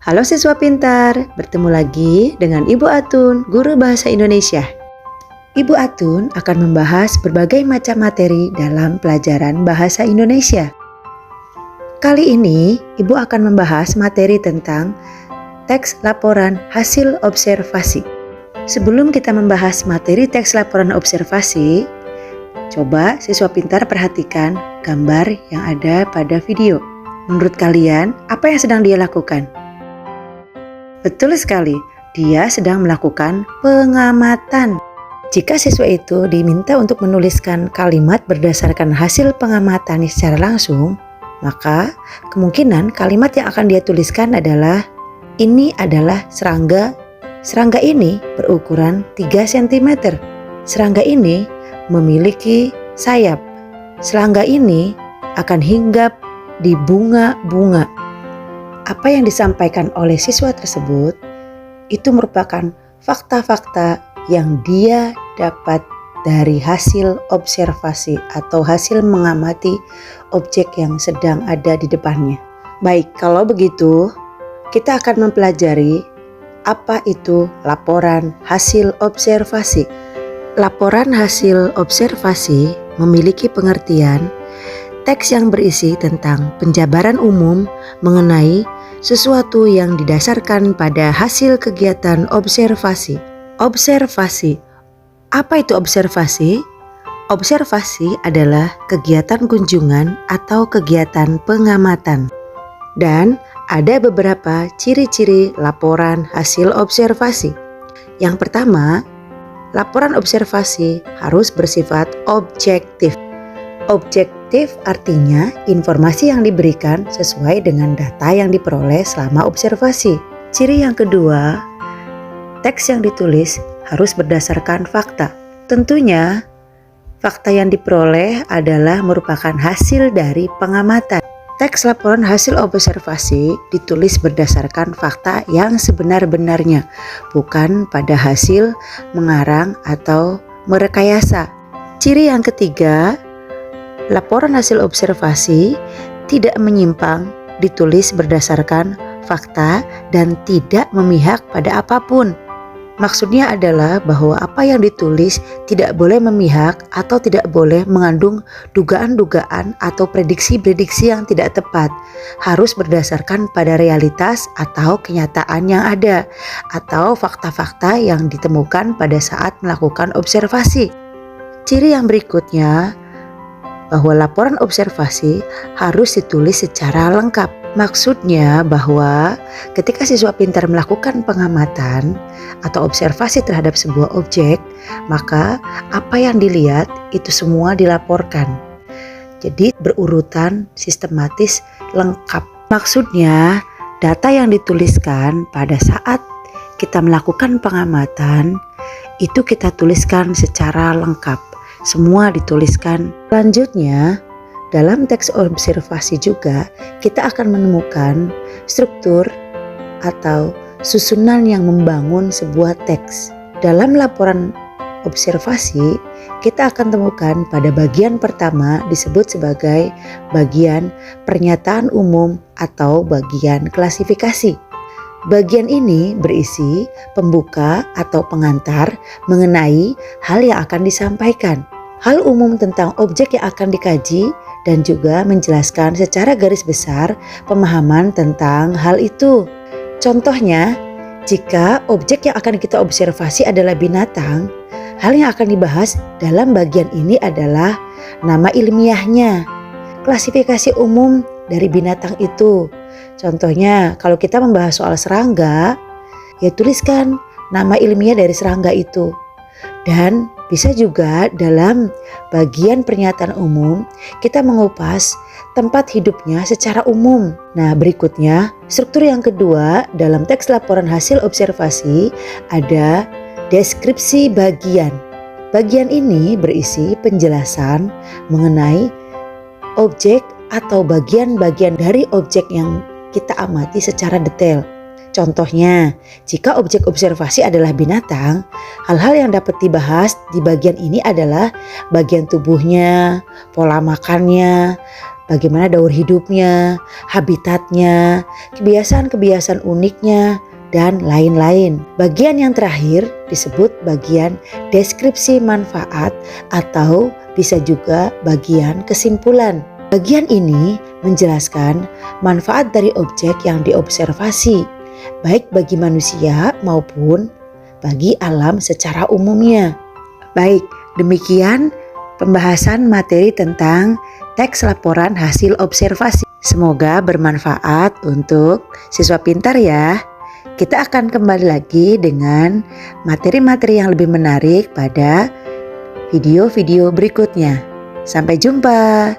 Halo siswa pintar, bertemu lagi dengan Ibu Atun, guru bahasa Indonesia. Ibu Atun akan membahas berbagai macam materi dalam pelajaran bahasa Indonesia. Kali ini, Ibu akan membahas materi tentang teks laporan hasil observasi. Sebelum kita membahas materi teks laporan observasi, coba siswa pintar perhatikan gambar yang ada pada video. Menurut kalian, apa yang sedang dia lakukan? Betul sekali, dia sedang melakukan pengamatan. Jika siswa itu diminta untuk menuliskan kalimat berdasarkan hasil pengamatan secara langsung, maka kemungkinan kalimat yang akan dia tuliskan adalah, ini adalah serangga. Serangga ini berukuran 3 cm. Serangga ini memiliki sayap. Serangga ini akan hinggap di bunga-bunga. Apa yang disampaikan oleh siswa tersebut itu merupakan fakta-fakta yang dia dapat dari hasil observasi atau hasil mengamati objek yang sedang ada di depannya. Baik, kalau begitu kita akan mempelajari apa itu laporan hasil observasi. Laporan hasil observasi memiliki pengertian teks yang berisi tentang penjabaran umum mengenai sesuatu yang didasarkan pada hasil kegiatan observasi. Observasi. Apa itu observasi? Observasi adalah kegiatan kunjungan atau kegiatan pengamatan. Dan ada beberapa ciri-ciri laporan hasil observasi. Yang pertama, laporan observasi harus bersifat objektif. Objektif artinya informasi yang diberikan sesuai dengan data yang diperoleh selama observasi. Ciri yang kedua, teks yang ditulis harus berdasarkan fakta. Tentunya, fakta yang diperoleh adalah merupakan hasil dari pengamatan. Teks laporan hasil observasi ditulis berdasarkan fakta yang sebenar-benarnya, bukan pada hasil mengarang atau merekayasa. Ciri yang ketiga, laporan hasil observasi tidak menyimpang, ditulis berdasarkan fakta dan tidak memihak pada apapun. Maksudnya adalah bahwa apa yang ditulis tidak boleh memihak atau tidak boleh mengandung dugaan-dugaan atau prediksi-prediksi yang tidak tepat. Harus berdasarkan pada realitas atau kenyataan yang ada atau fakta-fakta yang ditemukan pada saat melakukan observasi. Ciri yang berikutnya, bahwa laporan observasi harus ditulis secara lengkap. Maksudnya bahwa ketika siswa pintar melakukan pengamatan atau observasi terhadap sebuah objek, maka apa yang dilihat itu semua dilaporkan. Jadi berurutan, sistematis, lengkap. Maksudnya data yang dituliskan pada saat kita melakukan pengamatan itu kita tuliskan secara lengkap. Semua dituliskan. Selanjutnya, dalam teks observasi juga kita akan menemukan struktur atau susunan yang membangun sebuah teks. Dalam laporan observasi, kita akan temukan pada bagian pertama disebut sebagai bagian pernyataan umum atau bagian klasifikasi. Bagian ini berisi pembuka atau pengantar mengenai hal yang akan disampaikan. Hal umum tentang objek yang akan dikaji dan juga menjelaskan secara garis besar pemahaman tentang hal itu. Contohnya, jika objek yang akan kita observasi adalah binatang, hal yang akan dibahas dalam bagian ini adalah nama ilmiahnya, klasifikasi umum dari binatang itu. Contohnya, kalau kita membahas soal serangga, ya tuliskan nama ilmiah dari serangga itu. Dan bisa juga dalam bagian pernyataan umum kita mengupas tempat hidupnya secara umum. Nah, berikutnya struktur yang kedua dalam teks laporan hasil observasi ada deskripsi bagian. Bagian ini berisi penjelasan mengenai objek atau bagian-bagian dari objek yang kita amati secara detail. Contohnya, jika objek observasi adalah binatang, hal-hal yang dapat dibahas di bagian ini adalah bagian tubuhnya, pola makannya, bagaimana daur hidupnya, habitatnya, kebiasaan-kebiasaan uniknya, dan lain-lain. Bagian yang terakhir disebut bagian deskripsi manfaat atau bisa juga bagian kesimpulan. Bagian ini menjelaskan manfaat dari objek yang diobservasi, baik bagi manusia maupun bagi alam secara umumnya. Baik, demikian pembahasan materi tentang teks laporan hasil observasi. Semoga bermanfaat untuk siswa pintar ya. Kita akan kembali lagi dengan materi-materi yang lebih menarik pada video-video berikutnya. Sampai jumpa.